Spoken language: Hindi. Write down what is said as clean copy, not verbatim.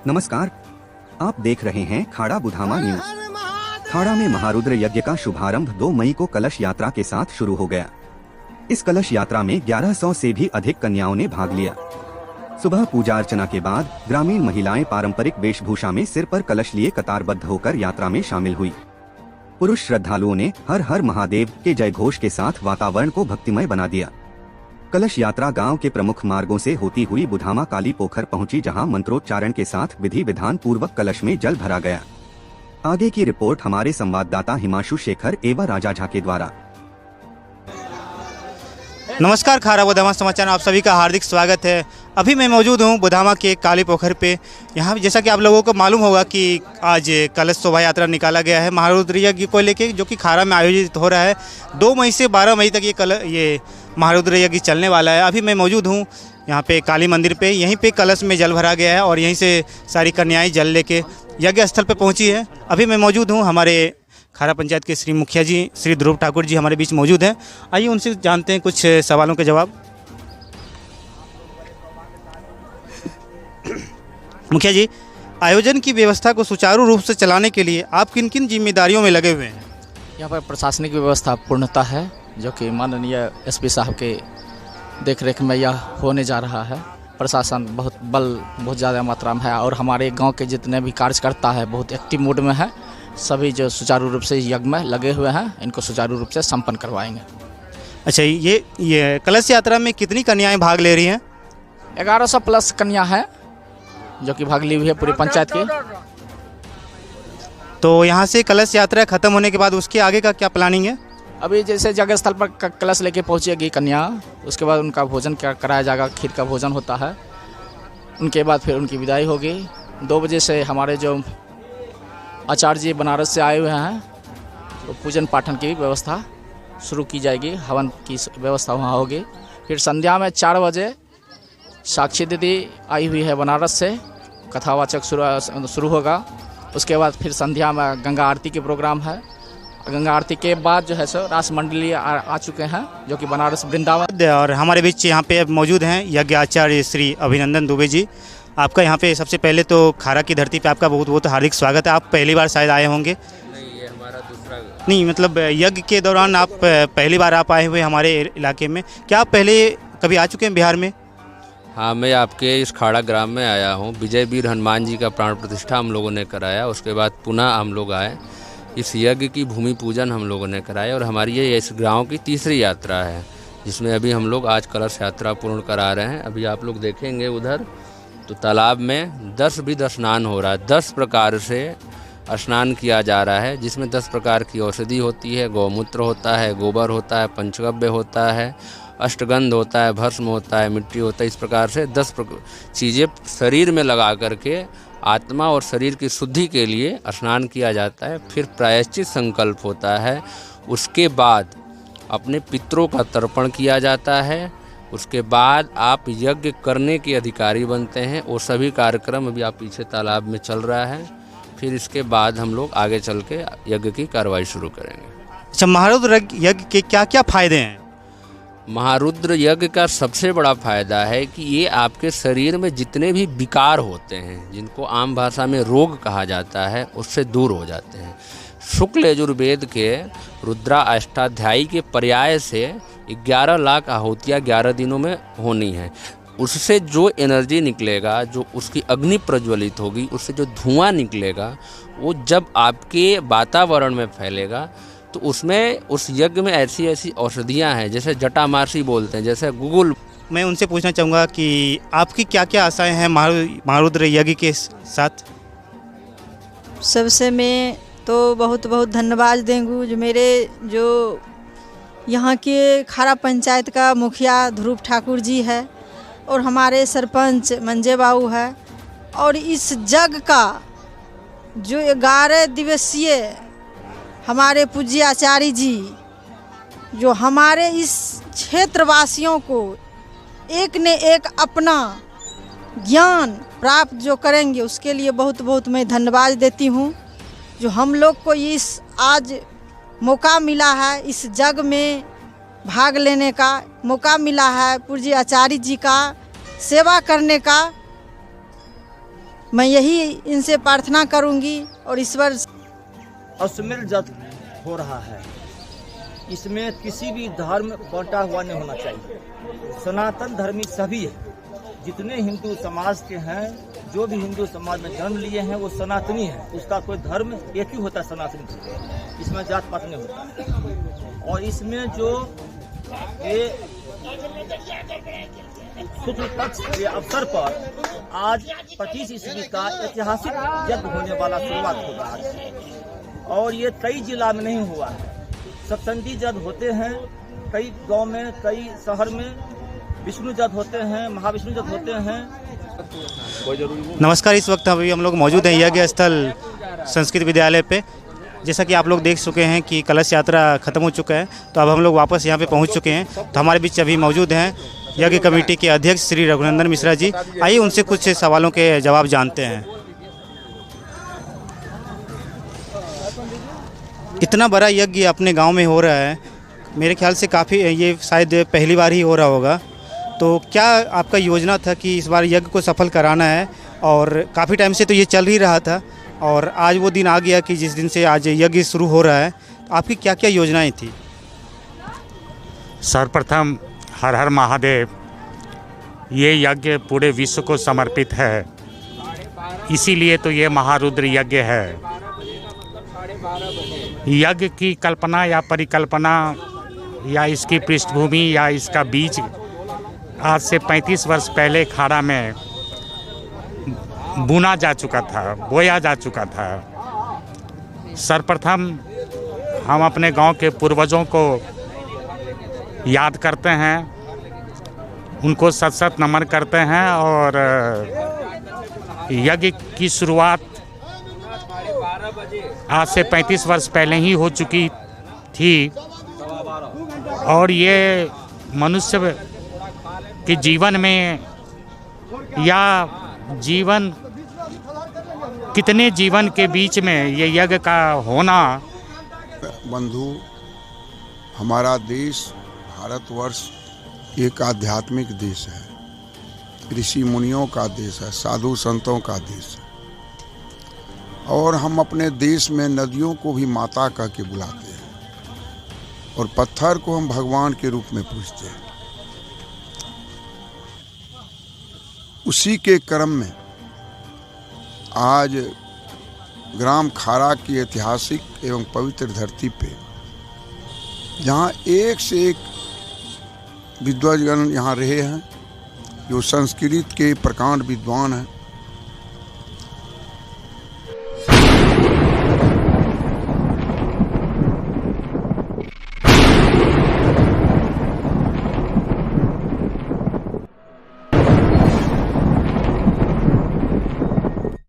नमस्कार, आप देख रहे हैं खाड़ा बुधामा न्यूज। खाड़ा में महारुद्र यज्ञ का शुभारंभ 2 मई को कलश यात्रा के साथ शुरू हो गया। इस कलश यात्रा में 1100 से भी अधिक कन्याओं ने भाग लिया। सुबह पूजा अर्चना के बाद ग्रामीण महिलाएं पारंपरिक वेशभूषा में सिर पर कलश लिए कतारबद्ध होकर यात्रा में शामिल हुई। पुरुष श्रद्धालुओं ने हर हर महादेव के जय घोष के साथ वातावरण को भक्तिमय बना दिया। कलश यात्रा गांव के प्रमुख मार्गों से होती हुई बुधामा काली पोखर पहुंची, जहां मंत्रोच्चारण के साथ विधि विधान पूर्वक कलश में जल भरा गया। आगे की रिपोर्ट हमारे संवाददाता हिमांशु शेखर एवं राजा झा के द्वारा। नमस्कार, खाड़ा बुधामा समाचार में आप सभी का हार्दिक स्वागत है। अभी मैं मौजूद हूं बुधामा के काली पोखर पे। यहाँ जैसा कि आप लोगों को मालूम होगा कि आज कलश शोभा यात्रा निकाला गया है महारुद्र यज्ञ को लेके, जो कि खाड़ा में आयोजित हो रहा है। 2 मई से 12 मई तक ये महारुद्र यज्ञ चलने वाला है। अभी मैं मौजूद हूँ यहाँ पे काली मंदिर पे। यहीं पे कलश में जल भरा गया है और यहीं से सारी कन्याएं जल लेके यज्ञ स्थल पे पहुँची है। अभी मैं मौजूद हूँ, हमारे खाड़ा पंचायत के श्री मुखिया जी श्री ध्रुव ठाकुर जी हमारे बीच मौजूद हैं। आइए उनसे जानते हैं कुछ सवालों के जवाब। मुखिया जी, आयोजन की व्यवस्था को सुचारू रूप से चलाने के लिए आप किन किन जिम्मेदारियों में लगे हुए हैं? यहाँ पर प्रशासनिक व्यवस्था पूर्णतः है, जो कि माननीय एसपी साहब के देखरेख में यह होने जा रहा है। प्रशासन बहुत ज़्यादा मात्रा में है और हमारे गांव के जितने भी कार्यकर्ता है बहुत एक्टिव मोड में है। सभी जो सुचारू रूप से यज्ञ में लगे हुए हैं, इनको सुचारू रूप से संपन्न करवाएंगे। अच्छा, ये कलश यात्रा में कितनी कन्याएं भाग ले रही हैं? 1100 प्लस कन्या है जो कि भाग ली हुई है पूरी पंचायत की। तो यहाँ से कलश यात्रा खत्म होने के बाद उसके आगे का क्या प्लानिंग है? अभी जैसे जगह स्थल पर कलश लेके पहुँचेगी कन्या, उसके बाद उनका भोजन कराया जाएगा। खीर का भोजन होता है। उनके बाद फिर उनकी विदाई होगी। 2 बजे से हमारे जो आचार्य जी बनारस से आए हुए हैं, तो पूजन पाठन की व्यवस्था शुरू की जाएगी। हवन की व्यवस्था वहाँ होगी। फिर संध्या में 4 बजे साक्षी दीदी आई हुई है बनारस से, कथावाचक शुरू होगा। उसके बाद फिर संध्या में गंगा आरती के प्रोग्राम है। गंगा आरती के बाद जो है सो रास मंडली आ चुके हैं, जो कि बनारस वृंदावन। और हमारे बीच यहाँ पे मौजूद हैं यज्ञ आचार्य श्री अभिनंदन दुबे जी। आपका यहाँ पे सबसे पहले तो खाड़ा की धरती पे आपका बहुत बहुत हार्दिक स्वागत है। आप पहली बार शायद आए होंगे? नहीं, ये हमारा दूसरा। नहीं, मतलब यज्ञ के दौरान आप पहली बार आप आए हुए हमारे इलाके में। क्या आप पहले कभी आ चुके हैं बिहार में? हाँ, मैं आपके इस खाड़ा ग्राम में आया हूँ। विजय वीर हनुमान जी का प्राण प्रतिष्ठा हम लोगों ने कराया। उसके बाद पुनः हम लोग आए, इस यज्ञ की भूमि पूजन हम लोगों ने कराया। और हमारी ये इस गांव की तीसरी यात्रा है, जिसमें अभी हम लोग आज कलश यात्रा पूर्ण करा रहे हैं। अभी आप लोग देखेंगे उधर तो तालाब में 10 विध स्नान हो रहा है। 10 प्रकार से स्नान किया जा रहा है, जिसमें 10 प्रकार की औषधि होती है। गौमूत्र होता है, गोबर होता है, पंचगव्य होता है, अष्टगंध होता है, भस्म होता है, मिट्टी होता है। इस प्रकार से 10 चीज़ें शरीर में लगा करके आत्मा और शरीर की शुद्धि के लिए स्नान किया जाता है। फिर प्रायश्चित संकल्प होता है। उसके बाद अपने पितरों का तर्पण किया जाता है। उसके बाद आप यज्ञ करने के अधिकारी बनते हैं। वो सभी कार्यक्रम अभी आप पीछे तालाब में चल रहा है। फिर इसके बाद हम लोग आगे चल के यज्ञ की कार्रवाई शुरू करेंगे। अच्छा, महारुद्र यज्ञ के क्या क्या फायदे हैं? महारुद्र यज्ञ का सबसे बड़ा फायदा है कि ये आपके शरीर में जितने भी विकार होते हैं, जिनको आम भाषा में रोग कहा जाता है, उससे दूर हो जाते हैं। शुक्ल यजुर्वेद के रुद्रा अष्टाध्यायी के पर्याय से 11 लाख आहुतियाँ 11 दिनों में होनी है। उससे जो एनर्जी निकलेगा, जो उसकी अग्नि प्रज्वलित होगी, उससे जो धुआं निकलेगा, वो जब आपके वातावरण में फैलेगा तो उसमें उस यज्ञ में ऐसी ऐसी औषधियाँ हैं, जैसे जटामासी बोलते हैं, जैसे गुगुल। मैं उनसे पूछना चाहूँगा कि आपकी क्या क्या आशाएं हैं महारुद्र यज्ञ के साथ? सबसे मैं तो बहुत बहुत धन्यवाद देंगे जो यहाँ के खाड़ा पंचायत का मुखिया ध्रुव ठाकुर जी है और हमारे सरपंच मंजे बाबू है। और इस जग का जो 11 दिवसीय हमारे पूज्य आचार्य जी, जो हमारे इस क्षेत्रवासियों को एक ने एक अपना ज्ञान प्राप्त जो करेंगे, उसके लिए बहुत बहुत मैं धन्यवाद देती हूँ। जो हम लोग को इस आज मौका मिला है, इस जग में भाग लेने का मौका मिला है, पूज्य आचार्य जी का सेवा करने का मैं यही इनसे प्रार्थना करूंगी और ईश्वर अश्लील जद हो रहा है, इसमें किसी भी धर्म बांटा हुआ नहीं होना चाहिए। सनातन धर्मी सभी है, जितने हिंदू समाज के हैं, जो भी हिंदू समाज में जन्म लिए हैं वो सनातनी है। उसका कोई धर्म एक ही होता है, सनातनी, इसमें जात पात नहीं होता। और इसमें जो ये शुक्ल पक्ष के अवसर पर आज 25 ईस्वी का ऐतिहासिक यज्ञ होने वाला शुरुआत होगा आज, और ये कई जिला में नहीं हुआ है। सप्तंडी यज्ञ होते हैं कई गांव में, कई शहर में, विष्णु यज्ञ होते हैं, महाविष्णु यज्ञ होते हैं। नमस्कार, इस वक्त अभी हम लोग मौजूद हैं यज्ञ स्थल संस्कृत विद्यालय पे। जैसा कि आप लोग देख चुके हैं कि कलश यात्रा खत्म हो चुका है, तो अब हम लोग वापस यहाँ पे पहुँच चुके हैं। तो हमारे बीच अभी मौजूद हैं यज्ञ कमेटी के अध्यक्ष श्री रघुनंदन मिश्रा जी। आइए उनसे कुछ सवालों के जवाब जानते हैं। इतना बड़ा यज्ञ अपने गांव में हो रहा है, मेरे ख्याल से काफ़ी, ये शायद पहली बार ही हो रहा होगा। तो क्या आपका योजना था कि इस बार यज्ञ को सफल कराना है? और काफ़ी टाइम से तो ये चल ही रहा था और आज वो दिन आ गया कि जिस दिन से आज यज्ञ शुरू हो रहा है। तो आपकी क्या क्या योजनाएं थी? सर्वप्रथम हर हर महादेव। ये यज्ञ पूरे विश्व को समर्पित है, इसीलिए तो ये महारुद्र यज्ञ है। यज्ञ की कल्पना या परिकल्पना या इसकी पृष्ठभूमि या इसका बीज आज से 35 वर्ष पहले खाड़ा में बुना जा चुका था, बोया जा चुका था। सर्वप्रथम हम अपने गांव के पूर्वजों को याद करते हैं, उनको सत सत नमन करते हैं और यज्ञ की शुरुआत आज से 35 वर्ष पहले ही हो चुकी थी। और ये मनुष्य के जीवन में या जीवन कितने जीवन के बीच में ये यज्ञ का होना। बंधु, हमारा देश भारतवर्ष एक आध्यात्मिक देश है, ऋषि मुनियों का देश है, साधु संतों का देश है। और हम अपने देश में नदियों को भी माता कह के बुलाते हैं और पत्थर को हम भगवान के रूप में पूजते हैं। उसी के क्रम में आज ग्राम खाड़ा की ऐतिहासिक एवं पवित्र धरती पे, जहाँ एक से एक विद्वानजन यहाँ रहे हैं, जो संस्कृत के प्रकांड विद्वान हैं,